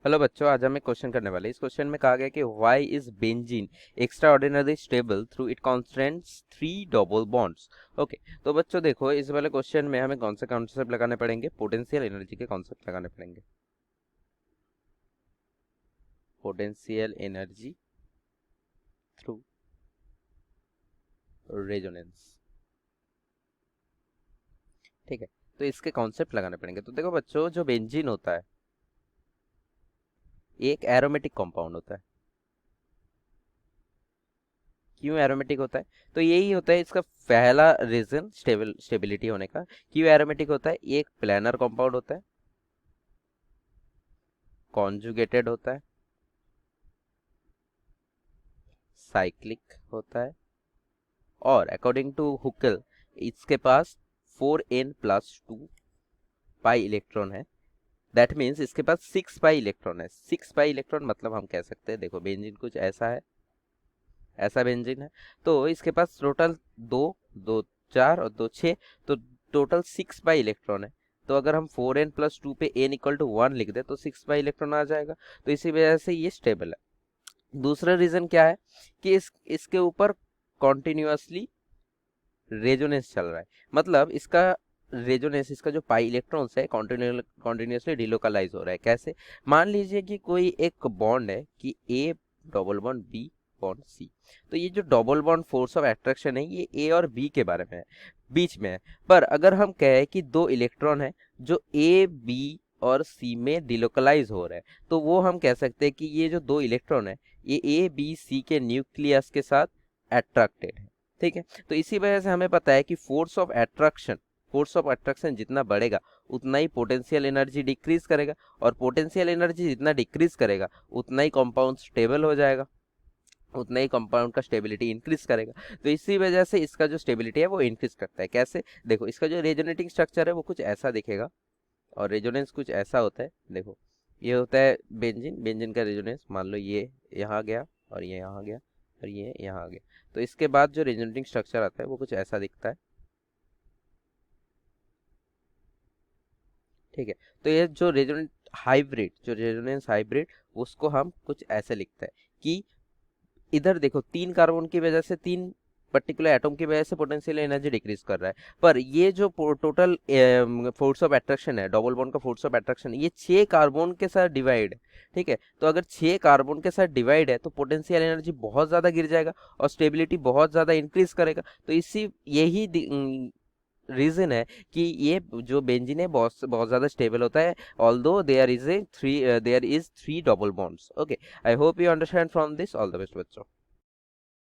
Hello बच्चों, आज हम एक क्वेश्चन करने वाले हैं। इस क्वेश्चन में कहा गया कि why is benzene extra ordinary stable through it constants three double bonds. Okay, तो बच्चों देखो, इस वाले क्वेश्चन में हमें कौन से कॉन्सेप्ट लगाने पड़ेंगे? पोटेंशियल एनर्जी के कॉन्सेप्ट लगाने पड़ेंगे। Potential energy through resonance. ठीक है, तो इसके कॉन्सेप्ट लगाने पड़ेंगे। तो देखो बच्चों, जो बेंजीन होता है ये एक एरोमेटिक कंपाउंड होता है। क्यों एरोमेटिक होता है? तो यही होता है इसका पहला रीजन स्टेबिलिटी होने का। क्यों एरोमेटिक होता है? ये एक प्लानर कंपाउंड होता है, कॉन्जुगेटेड होता है, साइक्लिक होता है, और अकॉर्डिंग टू हुकेल इसके पास 4n+2 पाई इलेक्ट्रॉन है। दैट मीन्स इसके पास 6 पाई इलेक्ट्रॉन है। 6 पाई इलेक्ट्रॉन मतलब हम कह सकते हैं, देखो बेंजीन कुछ ऐसा है, ऐसा बेंजीन है। तो इसके पास टोटल दो, दो चार और दो छः, तो टोटल 6 पाई इलेक्ट्रॉन है। तो अगर हम 4n+2 पे n=1 लिख दे तो 6 पाई इलेक्ट्रॉन आ जाएगा। तो इसी वजह से ये स्टेबल है। दूसरा रीजन क्या है कि इसके ऊपर कॉन्टिन्यूअसली रेजोनेंस चल रहा है। मतलब इसका रेजोनेंस, इसका जो पाई इलेक्ट्रॉन्स है कॉन्टिन्यूअसली डिलोकलाइज हो रहा है। कैसे? मान लीजिए कि कोई एक बॉन्ड है कि A double bond B bond C. तो ये जो double bond force of attraction है ये ए और बी के बारे में है, बीच में है। पर अगर हम कहें कि दो इलेक्ट्रॉन है जो ए बी और सी में डिलोकलाइज हो रहा है, तो वो हम कह सकते हैं कि ये जो दो इलेक्ट्रॉन है ये ए बी सी के न्यूक्लियस के साथ अट्रैक्टेड है। ठीक है, तो इसी वजह से हमें पता है कि फोर्स ऑफ अट्रैक्शन जितना बढ़ेगा उतना ही पोटेंशियल एनर्जी डिक्रीज करेगा, और पोटेंशियल एनर्जी जितना डिक्रीज करेगा उतना ही कंपाउंड स्टेबल हो जाएगा, उतना ही कंपाउंड का स्टेबिलिटी इंक्रीज करेगा। तो इसी वजह से इसका जो स्टेबिलिटी है वो इंक्रीज करता है। कैसे? देखो, इसका जो रेजोनेटिंग स्ट्रक्चर है वो कुछ ऐसा दिखेगा, और रेजोनेंस कुछ ऐसा होता है। देखो, ये होता है बेंजीन। बेंजीन का रेजोनेंस मान लो ये यहाँ गया, और ये यहाँ गया, और ये यहाँ गया। तो इसके बाद जो रेजोनेटिंग स्ट्रक्चर आता है वो कुछ ऐसा दिखता है। ठीक है, तो ये जो रेजोनेंस हाइब्रिड, उसको हम कुछ ऐसे लिखते हैं कि इधर देखो, 3 कार्बन की वजह से, 3 पर्टिकुलर एटम की वजह से पोटेंशियल एनर्जी डिक्रीज कर रहा है। पर ये जो टोटल फोर्स ऑफ अट्रैक्शन है, डबल बॉन्ड का फोर्स ऑफ अट्रैक्शन, ये 6 कार्बन के साथ डिवाइड है। ठीक है, तो अगर 6 कार्बन के साथ डिवाइड है तो पोटेंशियल एनर्जी बहुत ज़्यादा गिर जाएगा और स्टेबिलिटी बहुत ज़्यादा इंक्रीज करेगा। तो इसी यही रीजन है कि ये जो बेंजीन है बहुत बहुत ज़्यादा स्टेबल होता है, although there is 3 double bonds. Okay, I hope you understand from this. All the best बच्चों।